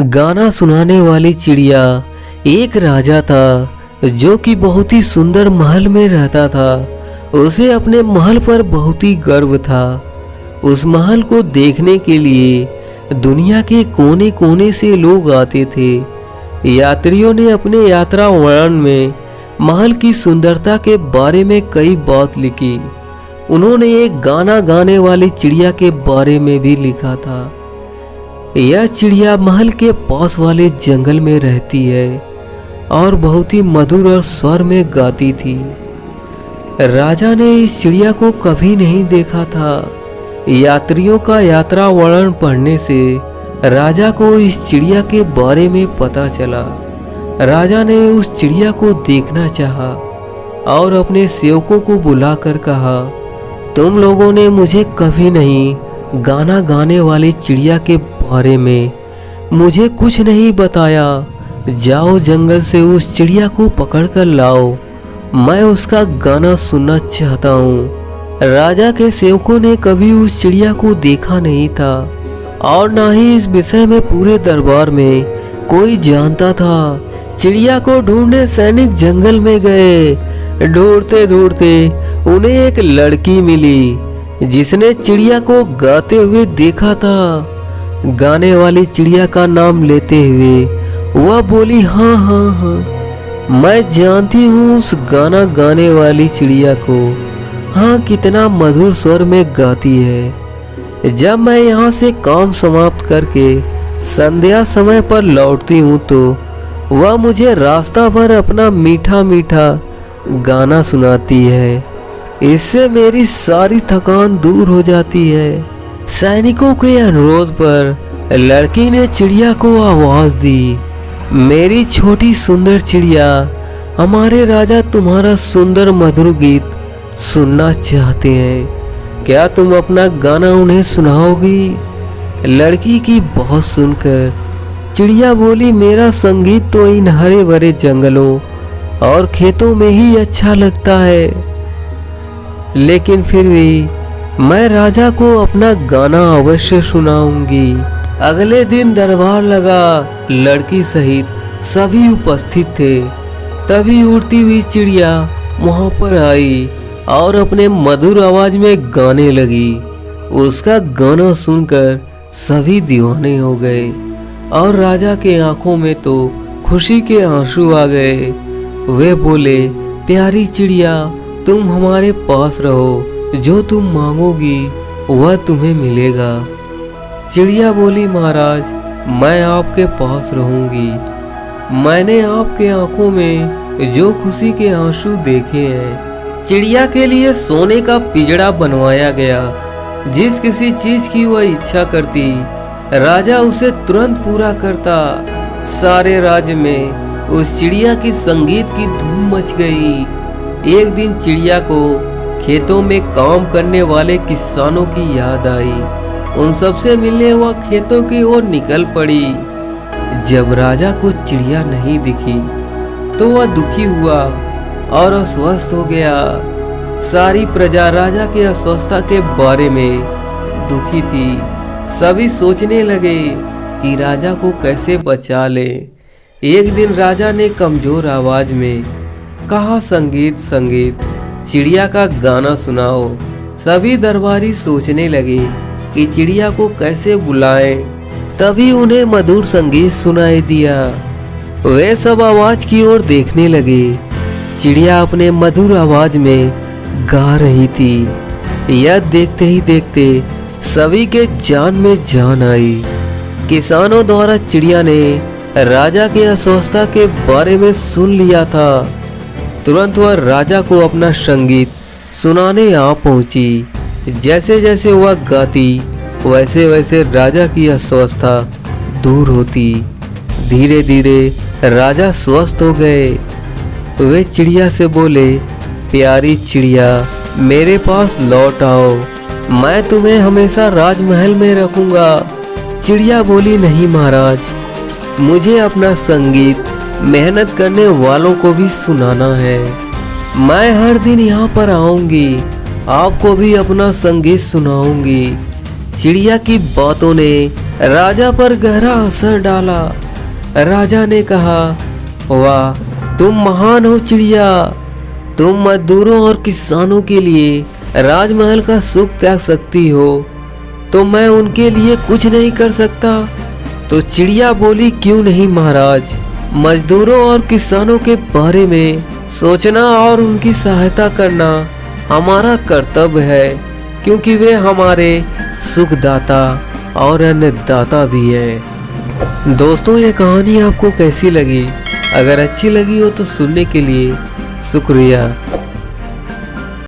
गाना सुनाने वाली चिड़िया। एक राजा था जो कि बहुत ही सुंदर महल में रहता था। उसे अपने महल पर बहुत ही गर्व था। उस महल को देखने के लिए दुनिया के कोने कोने से लोग आते थे। यात्रियों ने अपने यात्रा वर्णन में महल की सुंदरता के बारे में कई बात लिखी। उन्होंने एक गाना गाने वाली चिड़िया के बारे में भी लिखा था। यह चिड़िया महल के पास वाले जंगल में रहती है और बहुत ही मधुर और स्वर में गाती थी। राजा ने इस चिड़िया को कभी नहीं देखा था। यात्रियों का यात्रा वर्णन पढ़ने से राजा को इस चिड़िया के बारे में पता चला। राजा ने उस चिड़िया को देखना चाहा और अपने सेवकों को बुलाकर कहा, तुम लोगों ने मुझे कभी नहीं गाना गाने वाली चिड़िया के बारे में मुझे कुछ नहीं बताया। जाओ जंगल से उस चिड़िया को पकड़ कर लाओ, मैं उसका गाना सुनना चाहता हूँ। राजा के सेवकों ने कभी उस चिड़िया को देखा नहीं था और ना ही इस विषय में पूरे दरबार में कोई जानता था। चिड़िया को ढूंढने सैनिक जंगल में गए। ढूंढते ढूंढते उन्हें एक लड़की मिली जिसने चिड़िया को गाते हुए देखा था। गाने वाली चिड़िया का नाम लेते हुए वह बोली, हाँ हाँ हाँ, मैं जानती हूँ उस गाना गाने वाली चिड़िया को। हाँ, कितना मधुर स्वर में गाती है। जब मैं यहाँ से काम समाप्त करके संध्या समय पर लौटती हूँ तो वह मुझे रास्ता भर अपना मीठा मीठा गाना सुनाती है। इससे मेरी सारी थकान दूर हो जाती है। सैनिकों के अनुरोध पर लड़की ने चिड़िया को आवाज दी, मेरी छोटी सुंदर चिड़िया, हमारे राजा तुम्हारा सुंदर मधुर गीत सुनना चाहते हैं। क्या तुम अपना गाना उन्हें सुनाओगी? लड़की की बात सुनकर चिड़िया बोली, मेरा संगीत तो इन हरे भरे जंगलों और खेतों में ही अच्छा लगता है, लेकिन फिर भी मैं राजा को अपना गाना अवश्य सुनाऊंगी। अगले दिन दरबार लगा। लड़की सहित सभी उपस्थित थे। तभी उड़ती हुई चिड़िया वहां पर आई और अपने मधुर आवाज में गाने लगी। उसका गाना सुनकर सभी दीवाने हो गए और राजा के आंखों में तो खुशी के आंसू आ गए। वे बोले, प्यारी चिड़िया, तुम हमारे पास रहो, जो तुम मांगोगी वह तुम्हें मिलेगा। चिड़िया बोली, महाराज, मैं आपके पास रहूंगी। मैंने आपके आंखों में जो खुशी के आंसू देखे हैं। चिड़िया के लिए सोने का पिंजड़ा बनवाया गया। जिस किसी चीज की वह इच्छा करती राजा उसे तुरंत पूरा करता। सारे राज्य में उस चिड़िया की संगीत की धूम मच गई। एक दिन चिड़िया को खेतों में काम करने वाले किसानों की याद आई। उन सबसे मिलने वह खेतों की ओर निकल पड़ी। जब राजा को चिड़िया नहीं दिखी तो वह दुखी हुआ और अस्वस्थ हो गया। सारी प्रजा राजा के अस्वस्थता के बारे में दुखी थी। सभी सोचने लगे कि राजा को कैसे बचा ले। एक दिन राजा ने कमजोर आवाज में कहा, संगीत संगीत, चिड़िया का गाना सुनाओ। सभी दरबारी सोचने लगे कि चिड़िया को कैसे बुलाएं। तभी उन्हें मधुर संगीत सुनाई दिया। वे सब आवाज की ओर देखने लगे। चिड़िया अपने मधुर आवाज में गा रही थी। यह देखते ही देखते सभी के जान में जान आई। किसानों द्वारा चिड़िया ने राजा के अस्वस्थता के बारे में सुन लिया था। तुरंत वह राजा को अपना संगीत सुनाने आ पहुंची। जैसे जैसे वह गाती वैसे वैसे राजा की अस्वस्थता दूर होती। धीरे धीरे राजा स्वस्थ हो गए। वे चिड़िया से बोले, प्यारी चिड़िया, मेरे पास लौट आओ, मैं तुम्हें हमेशा राजमहल में रखूंगा। चिड़िया बोली, नहीं महाराज, मुझे अपना संगीत मेहनत करने वालों को भी सुनाना है। मैं हर दिन यहाँ पर आऊंगी, आपको भी अपना संगीत सुनाऊंगी। चिड़िया की बातों ने राजा पर गहरा असर डाला। राजा ने कहा, वाह, तुम महान हो चिड़िया। तुम मजदूरों और किसानों के लिए राजमहल का सुख त्याग सकती हो, तो मैं उनके लिए कुछ नहीं कर सकता। तो चिड़िया बोली, क्यों नहीं महाराज, मजदूरों और किसानों के बारे में सोचना और उनकी सहायता करना हमारा कर्तव्य है, क्योंकि वे हमारे सुखदाता और अन्नदाता भी हैं। दोस्तों, ये कहानी आपको कैसी लगी? अगर अच्छी लगी हो तो सुनने के लिए शुक्रिया।